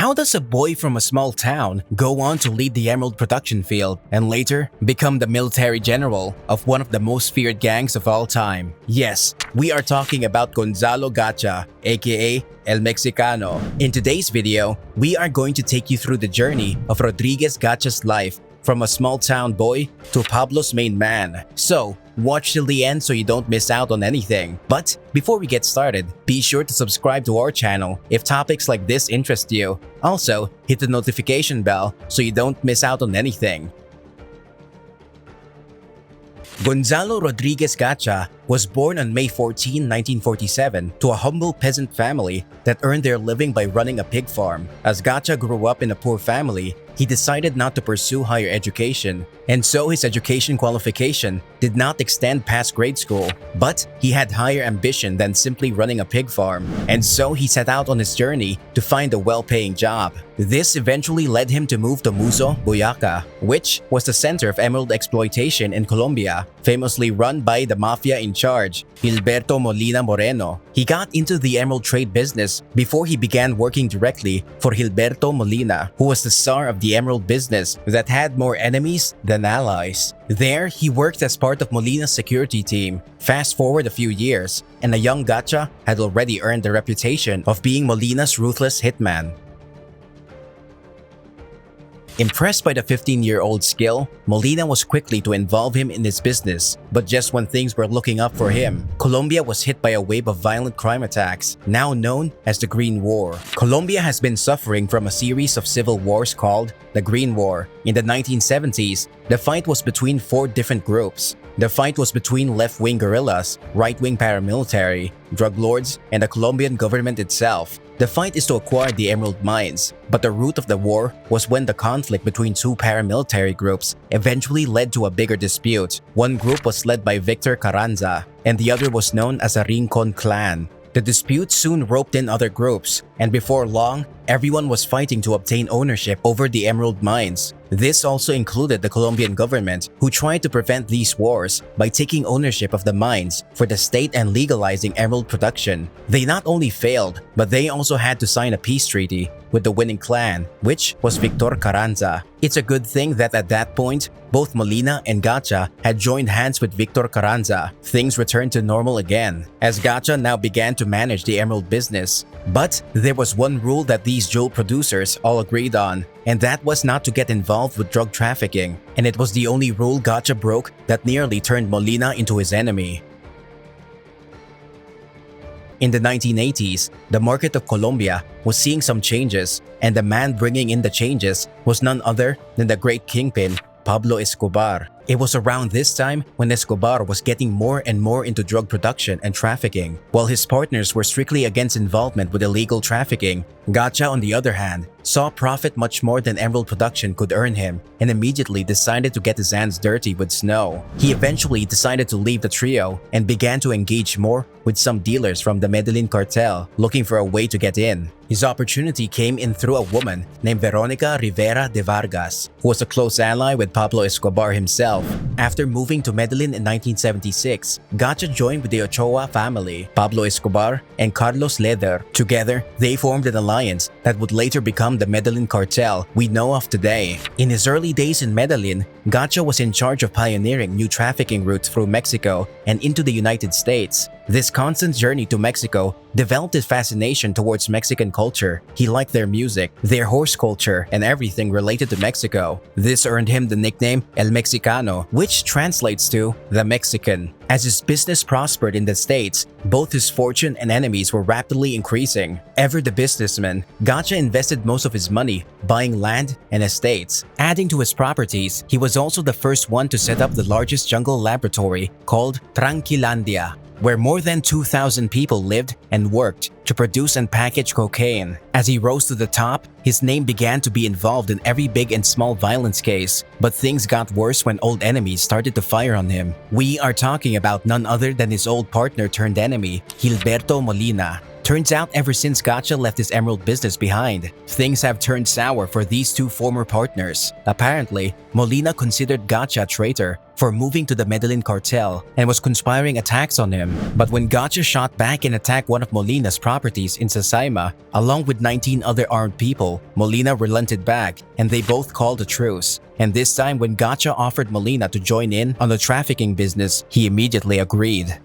How does a boy from a small town go on to lead the emerald production field and later become the military general of one of the most feared gangs of all time? Yes, we are talking about Gonzalo Gacha, aka El Mexicano. In today's video, we are going to take you through the journey of Rodriguez Gacha's life from a small town boy to Pablo's main man. So, watch till the end so you don't miss out on anything. But before we get started, be sure to subscribe to our channel if topics like this interest you. Also, hit the notification bell so you don't miss out on anything. Gonzalo Rodriguez Gacha was born on May 14, 1947 to a humble peasant family that earned their living by running a pig farm. As Gacha grew up in a poor family, he decided not to pursue higher education, and so his education qualification did not extend past grade school. But he had higher ambition than simply running a pig farm, and so he set out on his journey to find a well-paying job. This eventually led him to move to Muzo, Boyaca, which was the center of emerald exploitation in Colombia, famously run by the mafia in charge, Gilberto Molina Moreno. He got into the emerald trade business before he began working directly for Gilberto Molina, who was the star of the emerald business that had more enemies than allies. There, he worked as part of Molina's security team. Fast forward a few years, and a young Gacha had already earned the reputation of being Molina's ruthless hitman. Impressed by the 15-year-old's skill, Molina was quickly to involve him in his business. But just when things were looking up for him, Colombia was hit by a wave of violent crime attacks, now known as the Green War. Colombia has been suffering from a series of civil wars called the Green War. In the 1970s, the fight was between four different groups. The fight was between left-wing guerrillas, right-wing paramilitary, drug lords, and the Colombian government itself. The fight is to acquire the emerald mines, but the root of the war was when the conflict between two paramilitary groups eventually led to a bigger dispute. One group was led by Victor Carranza, and the other was known as a Rincon clan. The dispute soon roped in other groups, and before long, everyone was fighting to obtain ownership over the emerald mines. This also included the Colombian government, who tried to prevent these wars by taking ownership of the mines for the state and legalizing emerald production. They not only failed, but they also had to sign a peace treaty with the winning clan, which was Victor Carranza. It's a good thing that at that point, both Molina and Gacha had joined hands with Victor Carranza. Things returned to normal again, as Gacha now began to manage the emerald business. But there was one rule that these jewel producers all agreed on, and that was not to get involved with drug trafficking. And it was the only rule Gacha broke that nearly turned Molina into his enemy. In the 1980s, the market of Colombia was seeing some changes, and the man bringing in the changes was none other than the great kingpin, Pablo Escobar. It was around this time when Escobar was getting more and more into drug production and trafficking. While his partners were strictly against involvement with illegal trafficking, Gacha, on the other hand, saw profit much more than emerald production could earn him and immediately decided to get his hands dirty with snow. He eventually decided to leave the trio and began to engage more with some dealers from the Medellin Cartel looking for a way to get in. His opportunity came in through a woman named Veronica Rivera de Vargas, who was a close ally with Pablo Escobar himself. After moving to Medellin in 1976, Gacha joined with the Ochoa family, Pablo Escobar and Carlos Leder. Together, they formed an alliance that would later become the Medellin Cartel we know of today. In his early days in Medellin, Gacha was in charge of pioneering new trafficking routes through Mexico and into the United States. This constant journey to Mexico developed his fascination towards Mexican culture. He liked their music, their horse culture, and everything related to Mexico. This earned him the nickname El Mexicano, which translates to the Mexican. As his business prospered in the States, both his fortune and enemies were rapidly increasing. Ever the businessman, Gacha invested most of his money buying land and estates. Adding to his properties, he was also the first one to set up the largest jungle laboratory called Tranquilandia, where more than 2,000 people lived and worked to produce and package cocaine. As he rose to the top, his name began to be involved in every big and small violence case. But things got worse when old enemies started to fire on him. We are talking about none other than his old partner turned enemy, Gilberto Molina. Turns out ever since Gacha left his emerald business behind, things have turned sour for these two former partners. Apparently, Molina considered Gacha a traitor for moving to the Medellin Cartel and was conspiring attacks on him. But when Gacha shot back and attacked one of Molina's properties in Sasaima, along with 19 other armed people, Molina relented back and they both called a truce. And this time when Gacha offered Molina to join in on the trafficking business, he immediately agreed.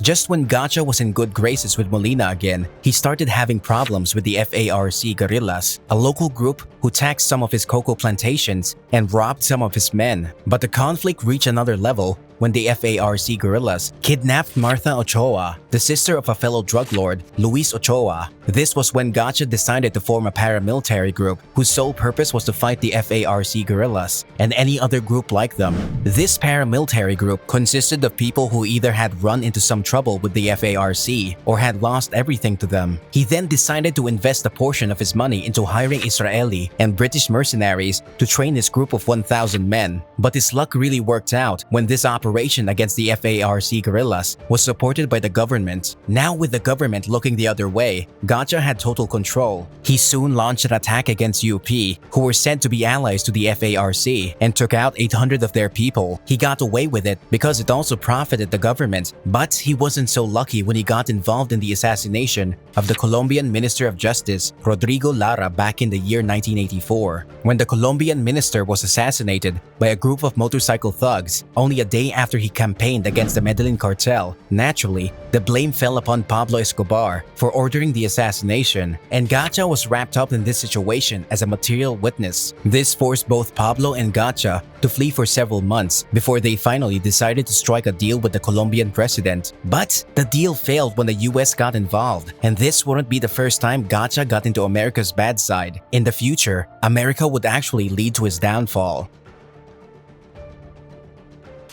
Just when Gacha was in good graces with Molina again, he started having problems with the Farc Gorillas, a local group who taxed some of his cocoa plantations and robbed some of his men. But the conflict reached another level when the Farc Gorillas kidnapped Martha Ochoa, the sister of a fellow drug lord, Luis Ochoa. This was when Gacha decided to form a paramilitary group whose sole purpose was to fight the Farc Gorillas and any other group like them. This paramilitary group consisted of people who either had run into some trouble with the FARC or had lost everything to them. He then decided to invest a portion of his money into hiring Israeli and British mercenaries to train his group of 1,000 men. But his luck really worked out when this operation against the FARC guerrillas was supported by the government. Now with the government looking the other way, Gacha had total control. He soon launched an attack against UP, who were said to be allies to the FARC, and took out 800 of their people. He got away with it because it also profited the government, but he wasn't so lucky when he got involved in the assassination of the Colombian Minister of Justice, Rodrigo Lara, back in the year 1984. When the Colombian minister was assassinated by a group of motorcycle thugs only a day after he campaigned against the Medellin Cartel, naturally, the blame fell upon Pablo Escobar for ordering the assassination, and Gacha was wrapped up in this situation as a material witness. This forced both Pablo and Gacha to flee for several months before they finally decided to strike a deal with the Colombian president. But the deal failed when the US got involved, and this wouldn't be the first time Gacha got into America's bad side. In the future, America would actually lead to his downfall.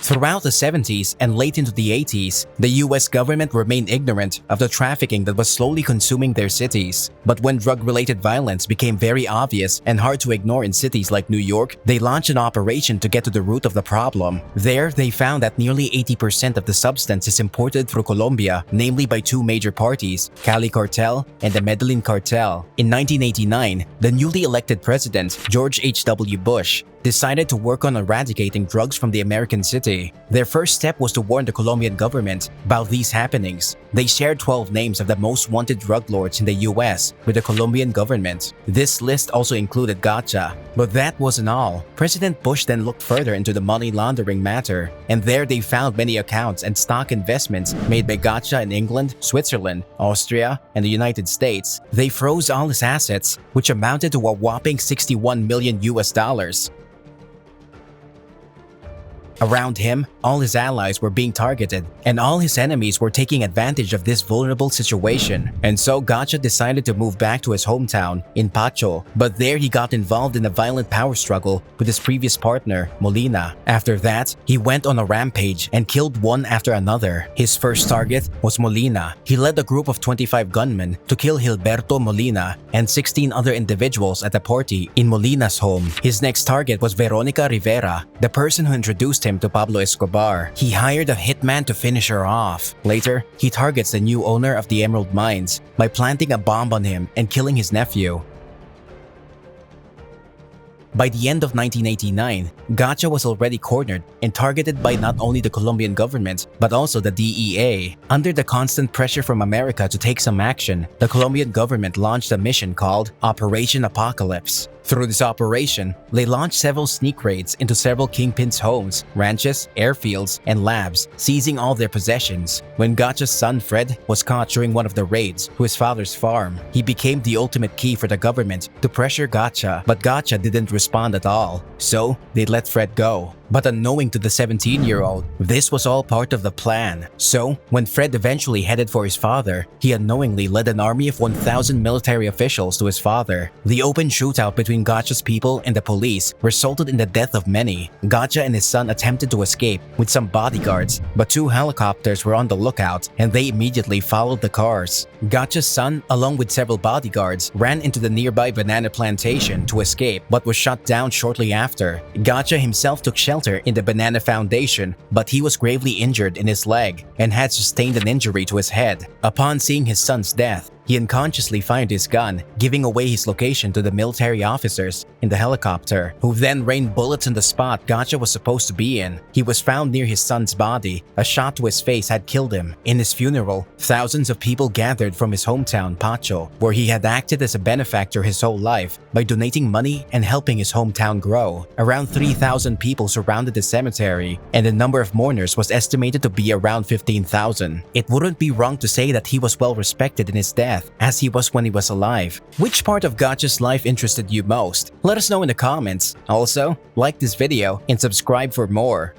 Throughout the 70s and late into the 80s, the US government remained ignorant of the trafficking that was slowly consuming their cities. But when drug-related violence became very obvious and hard to ignore in cities like New York, they launched an operation to get to the root of the problem. There, they found that nearly 80% of the substance is imported through Colombia, namely by two major parties, Cali Cartel and the Medellin Cartel. In 1989, the newly elected president, George H.W. Bush, decided to work on eradicating drugs from the American city. Their first step was to warn the Colombian government about these happenings. They shared 12 names of the most wanted drug lords in the US with the Colombian government. This list also included Gacha. But that wasn't all. President Bush then looked further into the money laundering matter, and there they found many accounts and stock investments made by Gacha in England, Switzerland, Austria, and the United States. They froze all his assets, which amounted to a whopping 61 million US dollars. Around him, all his allies were being targeted, and all his enemies were taking advantage of this vulnerable situation. And so Gacha decided to move back to his hometown in Pacho, but there he got involved in a violent power struggle with his previous partner, Molina. After that, he went on a rampage and killed one after another. His first target was Molina. He led a group of 25 gunmen to kill Gilberto Molina and 16 other individuals at a party in Molina's home. His next target was Veronica Rivera, the person who introduced him to Pablo Escobar. He hired a hitman to finish her off. Later, he targets the new owner of the emerald mines by planting a bomb on him and killing his nephew. By the end of 1989, Gacha was already cornered and targeted by not only the Colombian government, but also the DEA. Under the constant pressure from America to take some action, the Colombian government launched a mission called Operation Apocalypse. Through this operation, they launched several sneak raids into several kingpins' homes, ranches, airfields, and labs, seizing all their possessions. When Gacha's son Fred was caught during one of the raids to his father's farm, he became the ultimate key for the government to pressure Gacha, but Gacha didn't respond at all, so they let Fred go. But unknowing to the 17-year-old, this was all part of the plan. So, when Fred eventually headed for his father, he unknowingly led an army of 1,000 military officials to his father. The open shootout between Gacha's people and the police resulted in the death of many. Gacha and his son attempted to escape with some bodyguards, but two helicopters were on the lookout and they immediately followed the cars. Gacha's son, along with several bodyguards, ran into the nearby banana plantation to escape but was shot down shortly after. Gacha himself took shelter shelter in the Banana Foundation, but he was gravely injured in his leg and had sustained an injury to his head. Upon seeing his son's death, he unconsciously fired his gun, giving away his location to the military officers in the helicopter, who then rained bullets in the spot Gacha was supposed to be in. He was found near his son's body. A shot to his face had killed him. In his funeral, thousands of people gathered from his hometown, Pacho, where he had acted as a benefactor his whole life by donating money and helping his hometown grow. Around 3,000 people surrounded the cemetery, and the number of mourners was estimated to be around 15,000. It wouldn't be wrong to say that he was well respected in his death, as he was when he was alive. Which part of Gacha's life interested you most? Let us know in the comments. Also, like this video and subscribe for more.